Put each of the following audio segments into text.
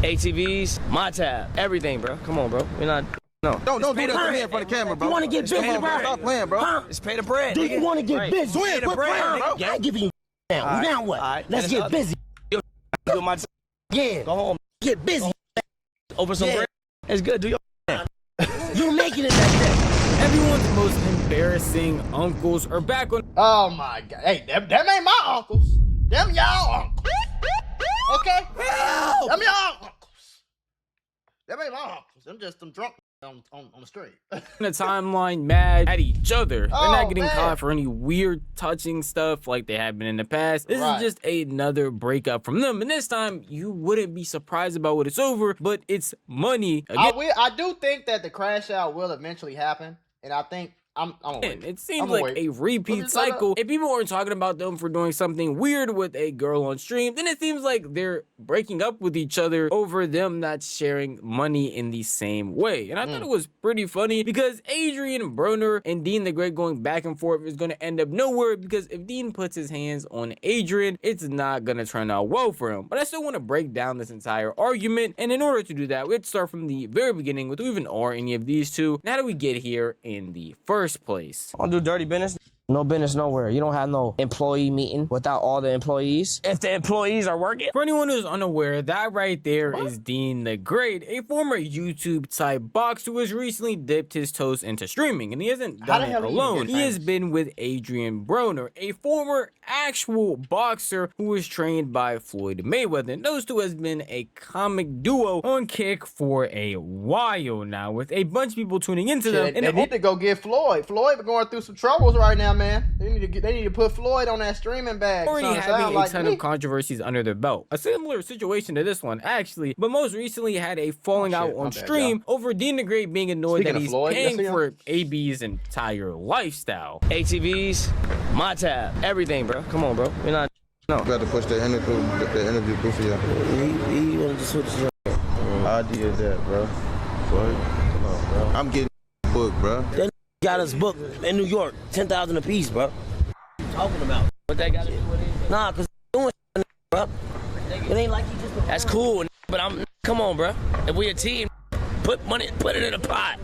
ATVs, my tab, everything, bro. Come on, bro. We're not. No. Don't do that to me in front of the camera, bro. You want to get busy, bro? Stop playing, bro. Huh? Just pay the bread. Do you want to get busy? Pay the bread, bro. I ain't giving you now. Right. Now what? Right. Let's get busy. Do my time. Yeah. Go home. Get busy. Open some bread. It's good. Do your. You making it that Everyone's most embarrassing uncles are back on. Oh my God. Hey, them ain't my uncles. Them y'all uncles. Okay? Them y'all uncles. Them ain't my uncles. Them just them drunk on the street. The timeline mad at each other. They're not getting man. caught for any weird touching stuff like they have been in the past. This is just another breakup from them, and this time you wouldn't be surprised about what it's over, but it's money again. I do think that the crash out will eventually happen, and I think I'm wait. It seems like a repeat cycle. If people aren't talking about them for doing something weird with a girl on stream, then it seems like they're breaking up with each other over them not sharing money in the same way. And I thought it was pretty funny because Adrien Broner and Deen the Great going back and forth is going to end up nowhere, because if Deen puts his hands on Adrien, it's not going to turn out well for him. But I still want to break down this entire argument, and in order to do that, we'd start from the very beginning with who even are any of these two, and how do we get here in the first place. I don't do dirty business. No business nowhere. You don't have no employee meeting without all the employees. If the employees are working. For anyone who's unaware, that right there is Deen the Great, a former YouTube type boxer who has recently dipped his toes into streaming, and he hasn't done it alone. He has been with Adrien Broner, a former actual boxer who was trained by Floyd Mayweather. And those two has been a comic duo on Kick for a while now, with a bunch of people tuning into them. And they need to go get Floyd. Floyd been going through some troubles right now, man. They need to put Floyd on that streaming bag. Already having a ton of controversies under their belt. A similar situation to this one, actually, but most recently had a falling out on stream over Deen the Great being annoyed that he's paying for AB's entire lifestyle. ATVs, my tab, everything, bro. Come on, bro. We're not. No. You got to push the interview through for you. He wanted to switch it. How idea is that, bro? What? Come on, bro. I'm getting booked, bro. That got us booked in New York, 10,000 apiece, bro. What you talking about? What that got to do with it? Nah, cause doing shit, bro. It ain't like you just. That's cool, but come on, bro. If we a team, put it in a pot.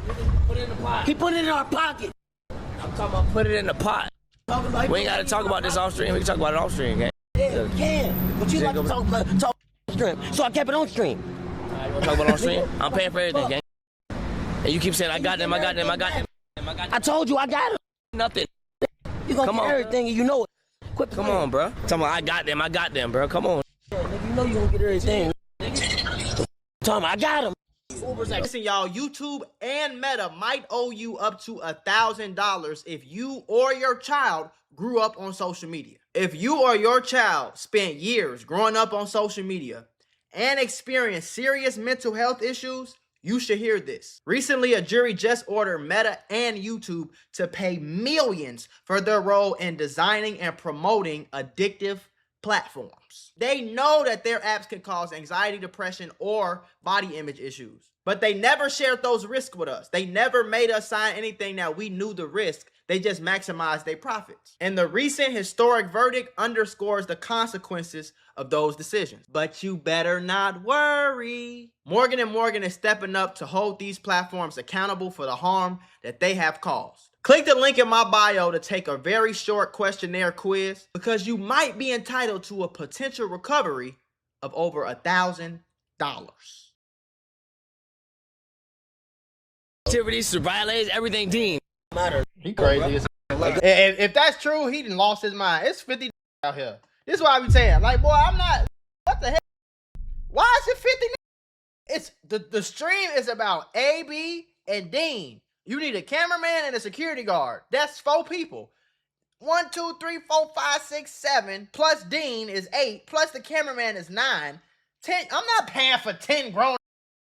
Put it in the pot. He put it in our pocket. I'm talking about put it in the pot. We ain't got to talk about this off stream. We can talk about it off stream, gang. Yeah, we can. But you like to talk on stream, so I kept it on stream. You want to talk about it on stream? I'm paying for everything, gang. And you keep saying, I got them. I told you I got him. Nothing. You gonna get everything and you know it. Quit Come on, bro. Talking about I got them, bro. Come on. Yeah, nigga, you know you gonna get everything. Talking about I got him. Listen, y'all, YouTube and Meta might owe you up to $1,000 if you or your child grew up on social media. If you or your child spent years growing up on social media and experienced serious mental health issues, you should hear this. Recently, a jury just ordered Meta and YouTube to pay millions for their role in designing and promoting addictive platforms. They know that their apps can cause anxiety, depression, or body image issues, but they never shared those risks with us. They never made us sign anything that we knew the risk. They just maximized their profits. And the recent historic verdict underscores the consequences of those decisions. But you better not worry. Morgan & Morgan is stepping up to hold these platforms accountable for the harm that they have caused. Click the link in my bio to take a very short questionnaire quiz, because you might be entitled to a potential recovery of over $1,000. Activities, surveillance, everything, Deen. He crazy as if that's true, he done lost his mind. It's 50 out here. This is why I be saying, like, boy, I'm not. What the heck? Why is it 50? It's the stream is about AB and Deen. You need a cameraman and a security guard. That's 4 people. 1, 2, 3, 4, 5, 6, 7. Plus Deen is 8. Plus the cameraman is 9. 10. I'm not paying for 10 grown.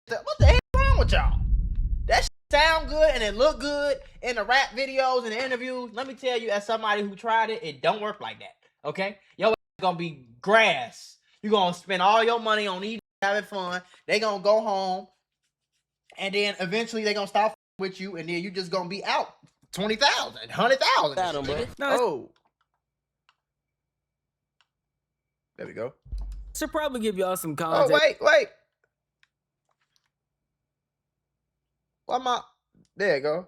What the heck is wrong with y'all? That shit sound good and it look good in the rap videos and the interviews. Let me tell you, as somebody who tried it, it don't work like that. Okay? Your ass gonna be grass. You gonna spend all your money on these having fun. They gonna go home, and then eventually they gonna stop with you, and then you just gonna be out 20,000, 100,000. Oh, there we go. Should probably give y'all some context. Oh, wait. Why my? There you go.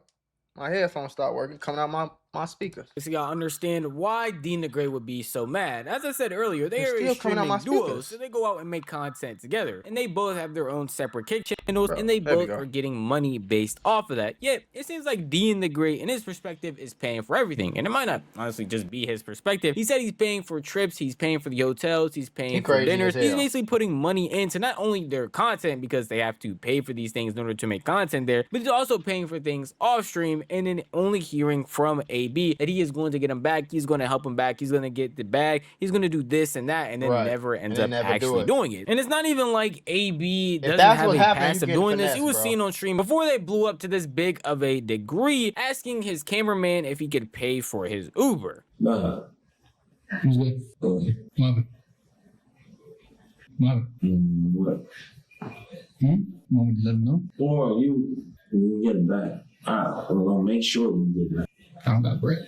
My headphones start working, coming out my speakers. So y'all understand why Deen the Great would be so mad. As I said earlier, they are a still coming out my streaming duo, speakers. so they go out and make content together. And they both have their own separate kick channels, and they there we both go. are getting money based off of that. Yet, it seems like Deen the Great, in his perspective, is paying for everything. And it might not honestly just be his perspective. He said he's paying for trips, he's paying for the hotels, he's paying for crazy dinners. as He's hell. basically putting money into not only their content, because they have to pay for these things in order to make content there, but he's also paying for things off stream, and then only hearing from AB that he is going to get him back, he's going to help him back, he's going to get the bag, he's going to do this and that, and then never ends up actually doing it. And it's not even like AB doesn't have a past of doing this. He was seen on stream before they blew up to this big of a degree, asking his cameraman if he could pay for his Uber. What? Want me to let him know? Or you get it back. We're gonna make sure we get it back. I don't got bread.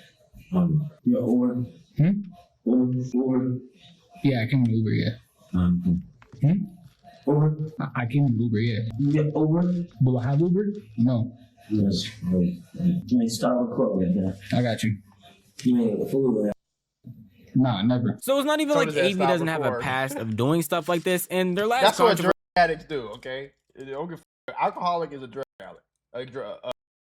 Yeah, or Yeah, I came with Uber, yeah. or I came with Uber, yeah. you get over. Do I have Uber? No. Yes. You ain't start recording that. I got you. You ain't a fool. Nah, never. So it's not even So like does that AB stop doesn't have a recording? past of doing stuff like this. And their last That's what controversy. drug addicts do. Okay, alcoholic is a drug addict. A drug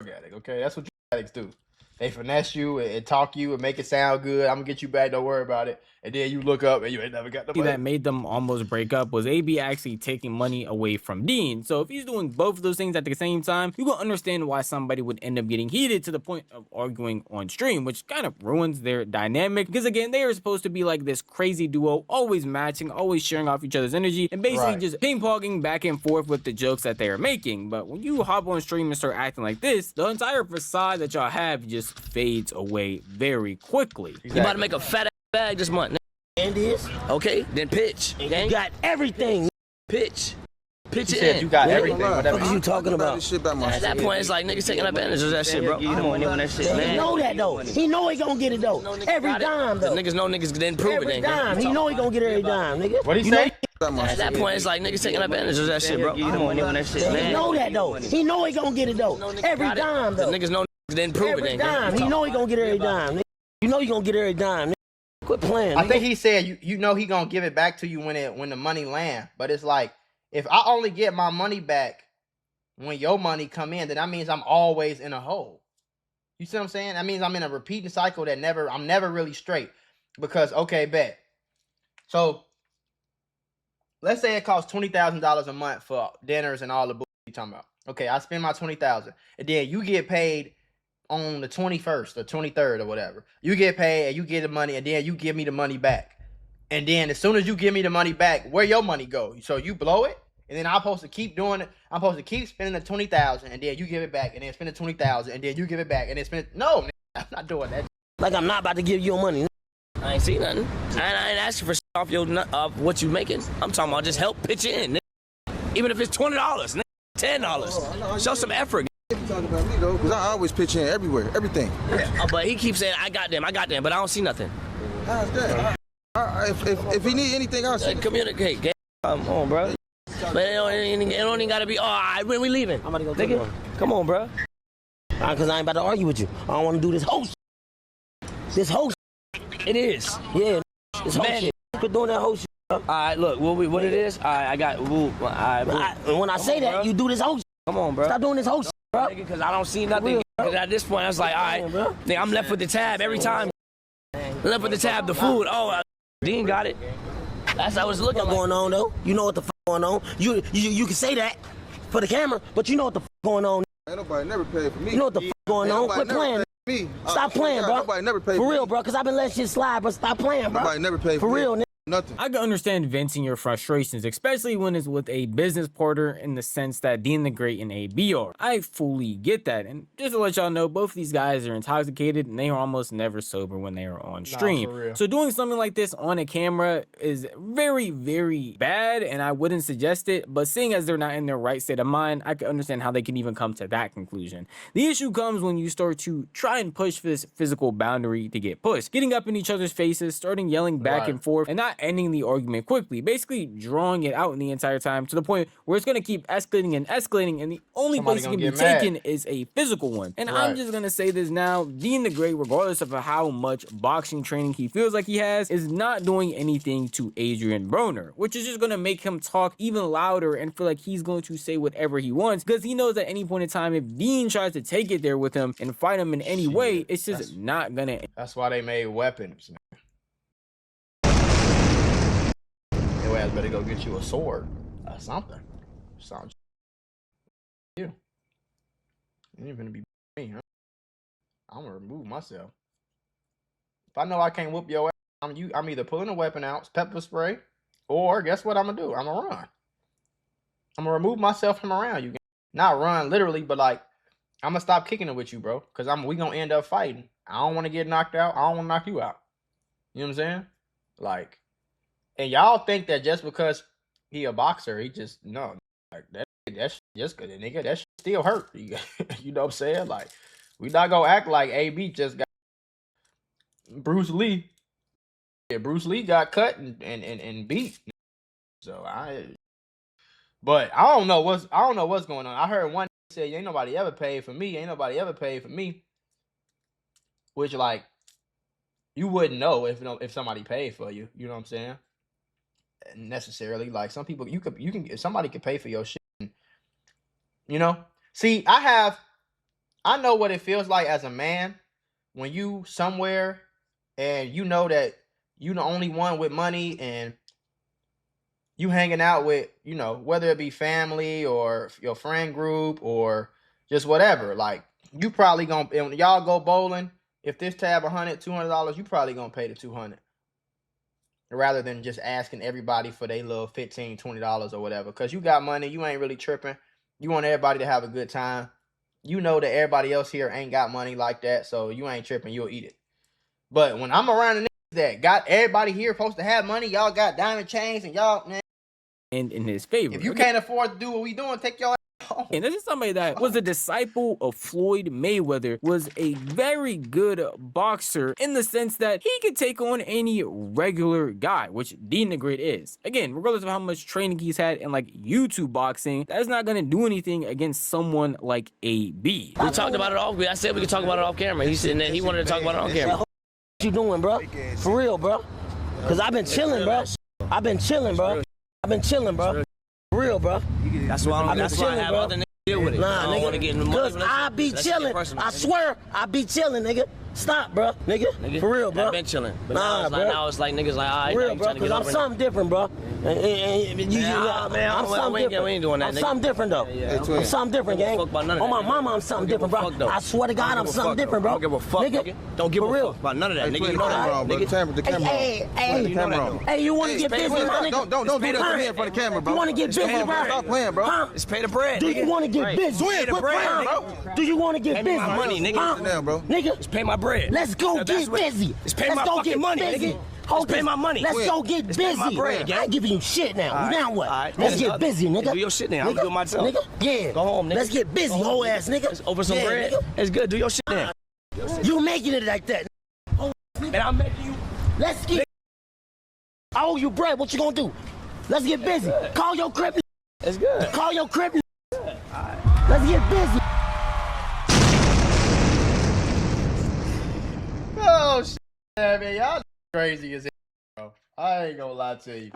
addict. Okay, that's what drug addicts do. They finesse you and talk you and make it sound good. I'm gonna get you back. Don't worry about it. And then you look up and you ain't never got the money. That made them almost break up was AB actually taking money away from Deen. So if he's doing both of those things at the same time, you can understand why somebody would end up getting heated to the point of arguing on stream, which kind of ruins their dynamic. Because again, they are supposed to be like this crazy duo, always matching, always sharing off each other's energy, and basically just ping-ponging back and forth with the jokes that they are making. But when you hop on stream and start acting like this, the entire facade that y'all have just fades away very quickly. You about to make a fat ass bag this month. And this, Okay, then pitch. you Gang. got everything. Pitch. Pitch You it said in. you got What everything. the Whatever. fuck is you talking about? At that point, it's like niggas taking advantage of that shit, bro. He know that though. He know he gonna get it though. Every dime though. Niggas know niggas didn't prove it. Every Then, dime. He know he gonna get every dime, nigga. What he say? At that point, it's like niggas taking advantage of that shit, bro. He know that though. He know he gonna get it though. Every dime though. Niggas know niggas didn't prove it. Every Then, dime. He know he gonna get every dime. Nigga. You know he gonna get every dime. Nigga. Quit playing. I Nigga. think he said you know he gonna give it back to you when the money land. But it's like if I only get my money back when your money come in, then that means I'm always in a hole. You see what I'm saying? That means I'm in a repeating cycle that I'm never really straight. Because okay, bet. So let's say it costs $20,000 a month for dinners and all the bullshit you talking about. Okay, I spend my $20,000, and then you get paid on the 21st or 23rd or whatever. You get paid and you get the money, and then you give me the money back. And then as soon as you give me the money back, where your money go? So you blow it, and then I'm supposed to keep doing it. I'm supposed to keep spending the $20,000, and then you give it back, and then spend the $20,000, and then you give it back, and then spend it. No, I'm not doing that. Like I'm not about to give you your money. I ain't see nothing. I ain't asking for shit off your what you making. I'm talking about just help pitch it in. Nigga. Even if it's $20, nigga, $10. Show some effort. You talking about me though, because I always pitch in everywhere, everything. But he keeps saying, I got them, but I don't see nothing. How's that? If he need anything, I'll say. Communicate, gang. Come on, bro. But it don't even gotta be, when we leaving? I'm about to go Nigga, come on, bro. Cause I ain't about to argue with you. I don't want to do this whole shit. This whole shit. It is. Yeah, this whole Man. shit. Quit doing that whole shit. All right, look, what it is? All right, I got, all right, And when I say that, bro. you do this whole shit. Come on, bro. Stop doing this whole shit, bro. Because I don't see nothing. Because at this point, I was like, all right, nigga, I'm left with the tab every time. Left with the tab, the food. Oh, Deen got it. That's how it's looking What's going on though? You know what the fuck going on? You can say that for the camera, but you know what the fuck going on. Ain't nobody never paid for me. You know what the fuck going on? Quit playing. Me. Stop playing, bro. Nobody never paid For for real, me. bro, because I've been letting shit slide, but stop playing, bro. Nobody never paid For for me. real, nigga. Nothing. I can understand venting your frustrations, especially when it's with a business partner in the sense that Deen the Great and AB are. I fully get that. And just to let y'all know, both of these guys are intoxicated and they are almost never sober when they are on stream. for real. So doing something like this on a camera is very, very bad and I wouldn't suggest it. But seeing as they're not in their right state of mind, I can understand how they can even come to that conclusion. The issue comes when you start to try and push this physical boundary to get pushed. Getting up in each other's faces, starting yelling back and forth, and not ending the argument quickly, basically drawing it out in the entire time to the point where it's going to keep escalating and escalating, and the only Somebody place it can gonna be get mad. taken is a physical one. And I'm Right. just going to say this now, Deen the Great, regardless of how much boxing training he feels like he has, is not doing anything to Adrien Broner, which is just going to make him talk even louder and feel like he's going to say whatever he wants, because he knows at any point in time, if Deen tries to take it there with him and fight him in any way, it's just not going to. That's why they made weapons. Your ass better go get you a sword or something. Sounds you. You ain't gonna be me, huh? I'm gonna remove myself. If I know I can't whoop your ass, I'm either pulling a weapon out, pepper spray, or guess what I'm gonna do? I'm gonna run. I'm gonna remove myself from around you. Not run literally, but like I'm gonna stop kicking it with you, bro. Cause we gonna end up fighting. I don't wanna get knocked out. I don't wanna knock you out. You know what I'm saying? Like, and y'all think that just because he a boxer, he just no. Like that's just good, nigga. That shit still hurt. You know what I'm saying? Like, we not gonna act like AB just got Bruce Lee. Yeah, Bruce Lee got cut and beat. So but I don't know what's going on. I heard one say, "Ain't nobody ever paid for me. Ain't nobody ever paid for me," which like you wouldn't know if somebody paid for you. You know what I'm saying? Necessarily, like some people, if somebody could pay for your shit. You know, see, I know what it feels like as a man when you somewhere and you know that you the only one with money and you hanging out with, you know, whether it be family or your friend group or just whatever. Like, you probably gonna, and when y'all go bowling, if this tab $100, $200, you probably gonna pay the $200 rather than just asking everybody for their little $15, $20 or whatever. Because you got money, you ain't really tripping. You want everybody to have a good time. You know that everybody else here ain't got money like that, so you ain't tripping. You'll eat it. But when I'm around the niggas that got everybody here supposed to have money, y'all got diamond chains, and y'all, man. And in his favor. If you can't afford to do what we doing, take your ass home. And this is somebody that was a disciple of Floyd Mayweather, was a very good boxer in the sense that he could take on any regular guy, which Deen the Great is. Again, regardless of how much training he's had in like YouTube boxing, that's not gonna do anything against someone like AB. We talked about it off. I said we could talk about it off camera. He said that he wanted to talk about it on camera. What you doing, bro? For real, bro? Cause I've been chilling, bro. I've been chilling, bro. For real, bro. That's why I have bro. other niggas deal with it. Nah, I don't want to get in the nigga. Cause I be chilling. I swear, I be chilling, nigga. Stop, bro, nigga. For real, bro. I've been chilling. But Nah, bro. now it's like niggas like, all right, For real, now you bro. trying to Cause get I'm over something different, bro. man, I'm something different. we ain't doing that, I'm nigga. something different, though. I'm something different, gang. Fuck about none of On that, my nigga. mama, I'm something different, bro. Fuck, though. I swear to God, I'm something different, bro. I don't give a fuck, nigga. Don't give For a real. fuck about none of that, nigga. Twin, You know that, bro. nigga. The camera on. Hey, you want to get busy, my nigga? Don't do that to me in front of the camera, bro. You want to get busy, bro? Stop playing, bro. Huh? It's pay the bread, Do nigga. you want to get busy? Twin, quit playing, bro. Do you want to get Pay me busy? my money, nigga. Huh? Sit down, bro. Nigga, Pay my bread. let's go That's get what- busy. It's pay Let's my go fucking get money, busy. nigga. Hold It's pay this. my money. Let's Quit. go get It's busy. pay my bread, gang. I ain't giving you shit now. All right. Now what? All right. Let's Well, get busy, nigga. do your shit now. I'm Nigga. doing myself. Nigga, yeah. Go home, nigga. Let's get busy, Go home, whole nigga. ass nigga. It's over some Yeah, bread. nigga. It's good. Do your shit now. You making it like that. And I'm making you. Let's get. I owe you bread. What you gonna do? Let's get busy. Call your crib. It's good. Call your crib. Let's get busy. Oh shit, man, y'all crazy as hell, bro. I ain't gonna lie to you.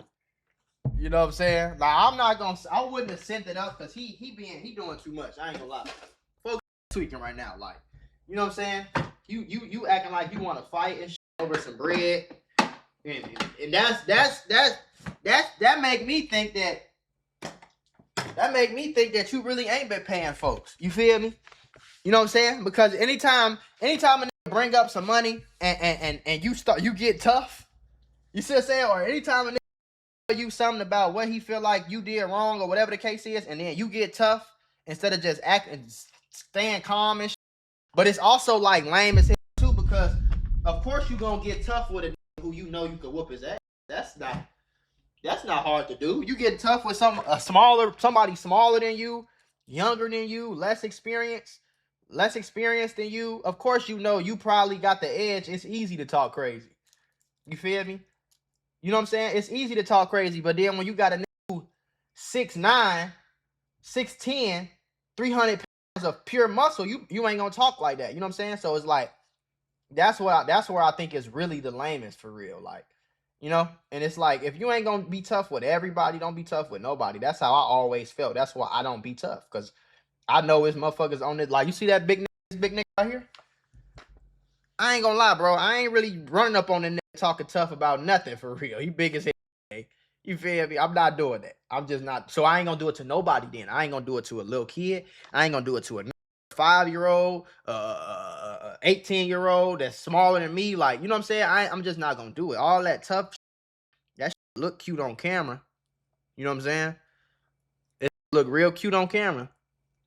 You know what I'm saying? Like, I wouldn't have sent it up because he doing too much. I ain't gonna lie. Folks tweaking right now, like, you know what I'm saying? You acting like you want to fight and shit over some bread, and that make me think that you really ain't been paying folks. You feel me? You know what I'm saying? Because anytime a nigga bring up some money and you get tough, you see what I'm saying? Or anytime a nigga tell you something about what he feel like you did wrong or whatever the case is, and then you get tough instead of just acting, staying calm and shit. But it's also like lame as hell too, because of course you gonna get tough with a nigga who you know you could whoop his ass. That's not hard to do. You get tough with somebody smaller than you, younger than you, less experienced than you. Of course, you know you probably got the edge. It's easy to talk crazy. You feel me? You know what I'm saying? It's easy to talk crazy, but then when you got a nigga who 6'9", 6'10", 300 pounds of pure muscle, you ain't gonna talk like that. You know what I'm saying? So it's like, that's where I think is really the lamest for real. Like, you know, and it's like, if you ain't gonna be tough with everybody, don't be tough with nobody. That's how I always felt. That's why I don't be tough, because I know it's motherfuckers on this. Like, you see that big nigga right here? I ain't gonna lie, bro. I ain't really running up on the nigga talking tough about nothing for real. He big as hell. You feel me? I'm not doing that. I'm just not. So I ain't gonna do it to nobody then. I ain't gonna do it to a little kid. I ain't gonna do it to a 5-year-old, 18-year-old that's smaller than me. Like, you know what I'm saying? I'm just not gonna do it. All that tough, that shit look cute on camera. You know what I'm saying? It look real cute on camera.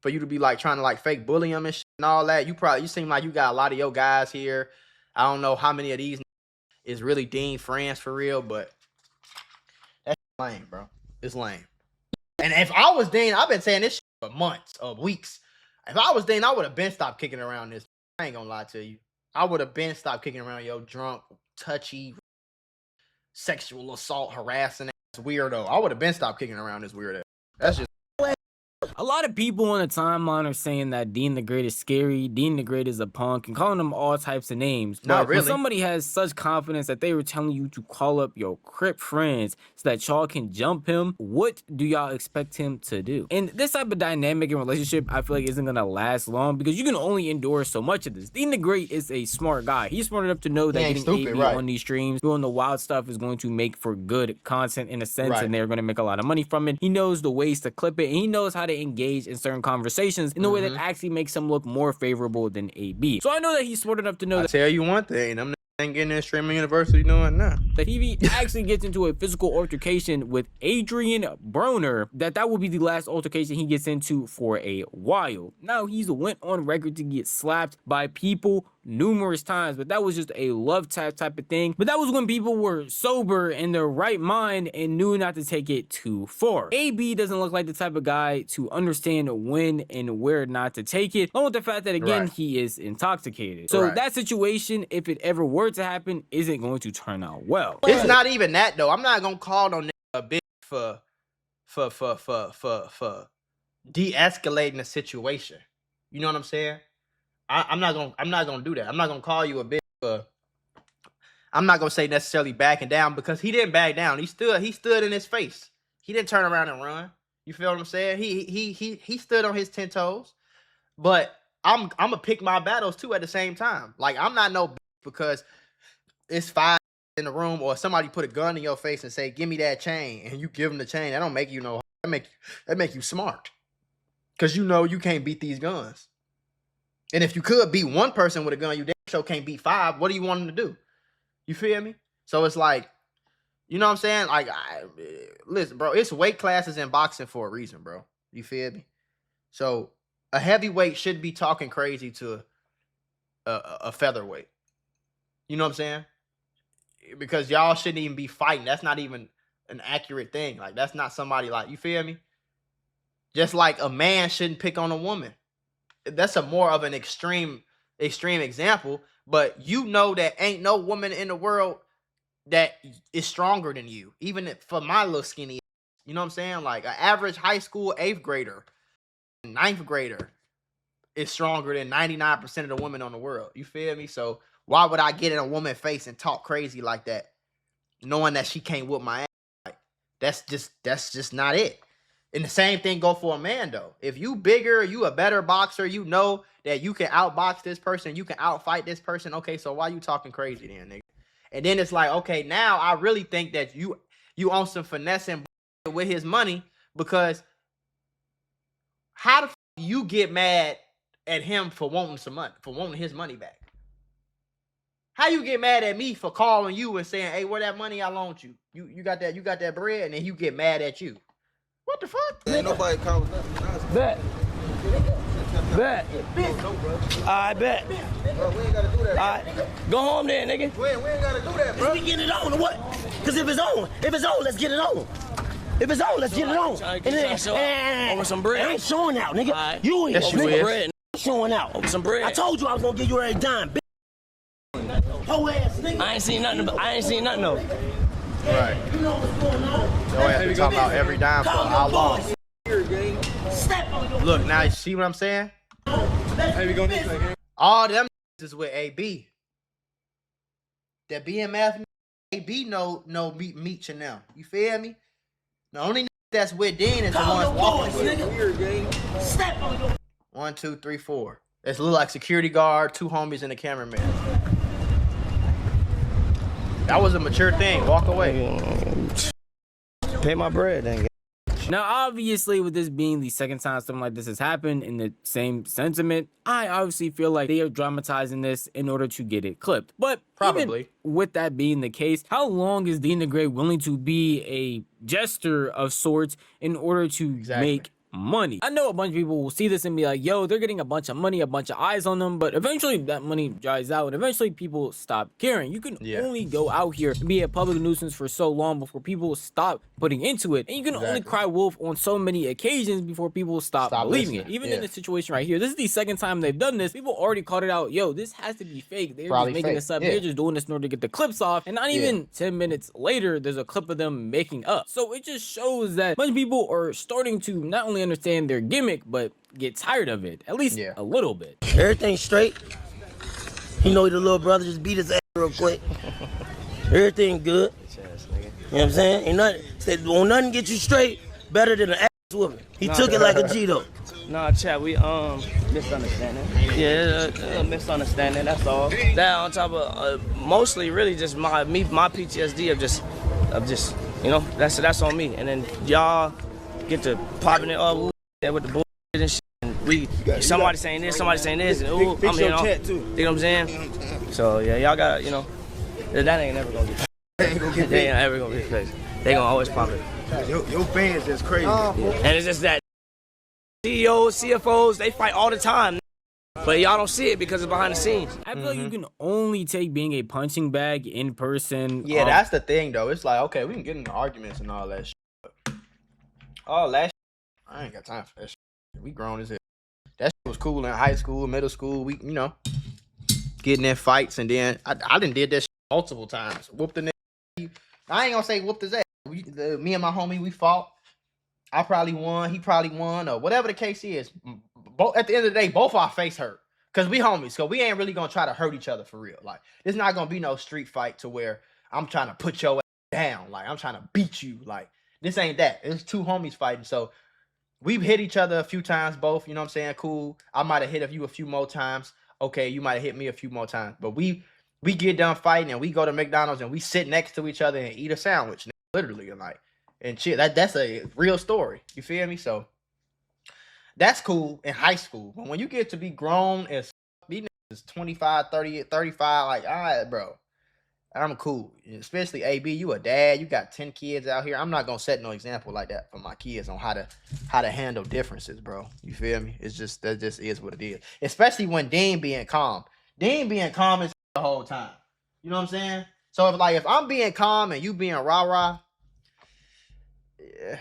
For you to be like trying to like fake bully them and shit and all that. You seem like you got a lot of your guys here. I don't know how many of these is really Deen friends for real, but that's lame, bro. It's lame. And if I was Deen, I've been saying this shit for months or weeks. If I was Deen, I would have been stopped kicking around this. I ain't gonna lie to you. I would have been stopped kicking around your drunk, touchy, sexual assault, harassing ass weirdo. I would have been stopped kicking around this weirdo. That's just. A lot of people on the timeline are saying that Deen the Great is scary, Deen the Great is a punk, and calling them all types of names. But Not really. when somebody has such confidence that they were telling you to call up your Crip friends so that y'all can jump him, what do y'all expect him to do? And this type of dynamic and relationship, I feel like isn't gonna last long, because you can only endure so much of this. Deen the Great is a smart guy. He's smart enough to know that getting AB on these streams, doing the wild stuff, is going to make for good content in a sense, and they're gonna make a lot of money from it. He knows the ways to clip it, and he knows how to engage in certain conversations in a way that actually makes him look more favorable than AB. So I know that he's smart enough to know that. I tell you one thing, I'm ain't getting in streaming university doing that. That if he actually gets into a physical altercation with Adrien Broner, that will be the last altercation he gets into for a while. Now, he's went on record to get slapped by people numerous times, but that was just a love tap type of thing. But that was when people were sober in their right mind and knew not to take it too far. AB doesn't look like the type of guy to understand when and where not to take it, along with the fact that, again, he is intoxicated. So that situation, if it ever were to happen, isn't going to turn out well. It's not even that though. I'm not gonna call no nigga a bitch for de-escalating the situation. You know what I'm saying? I'm not gonna do that. I'm not gonna call you a bitch for. I'm not gonna say necessarily backing down, because he didn't back down. He stood in his face. He didn't turn around and run. You feel what I'm saying? He stood on his 10 toes. But I'm gonna pick my battles too at the same time. Like, I'm not no bitch because it's 5 in the room, or somebody put a gun in your face and say, "Give me that chain," and you give them the chain. That don't make you no. That make you smart, because you know you can't beat these guns. And if you could beat one person with a gun, you damn sure can't beat 5. What do you want them to do? You feel me? So it's like, you know what I'm saying? Like, listen, bro, it's weight classes in boxing for a reason, bro. You feel me? So a heavyweight should be talking crazy to a featherweight. You know what I'm saying? Because y'all shouldn't even be fighting. That's not even an accurate thing. Like, that's not somebody, like, you feel me? Just like a man shouldn't pick on a woman. That's a more of an extreme example, but you know that ain't no woman in the world that is stronger than you, even for my little skinny. You know what I'm saying? Like, an average high school 8th grader, 9th grader is stronger than 99% of the women on the world. You feel me? So why would I get in a woman's face and talk crazy like that, knowing that she can't whoop my ass? Like, that's just not it. And the same thing go for a man, though. If you bigger, you a better boxer, you know that you can outbox this person, you can outfight this person. Okay, so why you talking crazy then, nigga? And then it's like, okay, now I really think that you on some finessing with his money, because how the f you get mad at him for wanting some money, for wanting his money back? How you get mad at me for calling you and saying, "Hey, where that money I loaned you? You got that bread," and then you get mad at you? What the fuck? Ain't nobody calling nothing. Bet. I bet. Bro, we ain't gotta do that. All right. Go home then, nigga. We ain't gotta do that, bro. We get it on or what? Because if it's on, let's get it on. If it's on, let's get it on. And then, over some bread. I ain't showing out, nigga. Right. You ain't yes, you bread. Showing out. Over some bread. I told you I was gonna give you every dime, bitch. Whole ass nigga. I ain't seen nothing though. Right. So I have to talk about every dime for how long. Look, now you see what I'm saying? All them is with AB. That BMF AB no meet you now. You feel me? The only that's with Deen is the ones walking with. 1, 2, 3, 4. It's a little like security guard, 2 homies, and a cameraman. That was a mature thing. Walk away. Pay my bread, then. Now, obviously, with this being the second time something like this has happened in the same sentiment, I obviously feel like they are dramatizing this in order to get it clipped. But Probably. even with that being the case, how long is Deen the Great willing to be a jester of sorts in order to make money? I know a bunch of people will see this and be like, yo, they're getting a bunch of money, a bunch of eyes on them, but eventually that money dries out and eventually people stop caring. You can only go out here and be a public nuisance for so long before people stop putting into it, and you can only cry wolf on so many occasions before people stop believing it. Even in this situation right here, this is the second time they've done this. People already called it out. Yo, this has to be fake. They're just making this up. They're just doing this in order to get the clips off, and not even 10 minutes later there's a clip of them making up. So it just shows that a bunch of people are starting to not only understand their gimmick but get tired of it, at least a little bit. Everything straight. You know the little brother just beat his ass real quick. Everything good. You know what I'm saying? Ain't nothing. Said, won't nothing get you straight better than an ass whooping. He took it like a G though. Nah, chat, we misunderstanding. Yeah, misunderstanding. That's all. That on top of mostly really just my PTSD of just you know, that's on me. And then y'all get to popping it up with the bullshit and shit. And somebody saying this, and ooh, I'm here. You know what I'm saying? So yeah, y'all got, you know, that ain't never gonna get. They ain't ever gonna get fixed. They gonna always pop it. Your fans is crazy. And it's just that CEOs, CFOs, they fight all the time. But y'all don't see it because it's behind the scenes. I feel like you can only take being a punching bag in person. Yeah, that's the thing though. It's like, okay, we can get into arguments and all that shit. All that shit, I ain't got time for that shit. We grown as hell. That shit was cool in high school, middle school. We, you know, getting in fights, and then I done did that shit multiple times. Whooped the nigga. I ain't gonna say whooped his ass. Me and my homie, we fought. I probably won. He probably won, or whatever the case is. At the end of the day, both our face hurt. Cause we homies. So we ain't really gonna try to hurt each other for real. Like, it's not gonna be no street fight to where I'm trying to put your ass down. Like, I'm trying to beat you. Like, this ain't that. It's 2 homies fighting. So we've hit each other a few times, both. You know what I'm saying? Cool. I might have hit you a few more times. Okay, you might have hit me a few more times. But we get done fighting and we go to McDonald's and we sit next to each other and eat a sandwich, literally, and shit. That's a real story. You feel me? So that's cool in high school. But when you get to be grown as these niggas 25, 30, 35, like, all right, bro, I'm cool. Especially AB, you a dad, you got 10 kids out here. I'm not gonna set no example like that for my kids on how to handle differences, bro. You feel me? It's just, that just is what it is. Especially when Deen being calm. Deen being calm is the whole time. You know what I'm saying? So if I'm being calm and you being rah-rah, yeah.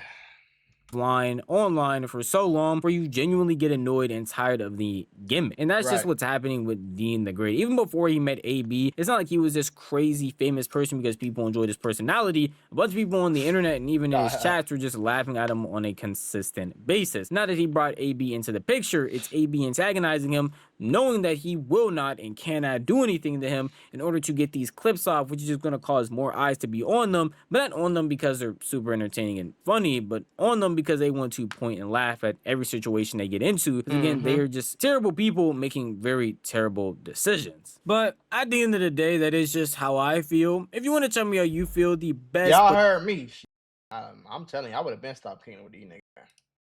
Online for so long where you genuinely get annoyed and tired of the gimmick. And that's just what's happening with Deen the Great. Even before he met AB, it's not like he was this crazy famous person because people enjoyed his personality. A bunch of people on the internet and even in his chats were just laughing at him on a consistent basis. Now that he brought AB into the picture, it's AB antagonizing him, knowing that he will not and cannot do anything to him in order to get these clips off, which is just going to cause more eyes to be on them, but not on them because they're super entertaining and funny, but on them because they want to point and laugh at every situation they get into. Again, they are just terrible people making very terrible decisions. But at the end of the day, that is just how I feel. If you want to tell me how you feel, the best... Y'all heard me. I'm telling you, I would have been stopped kicking with these niggas.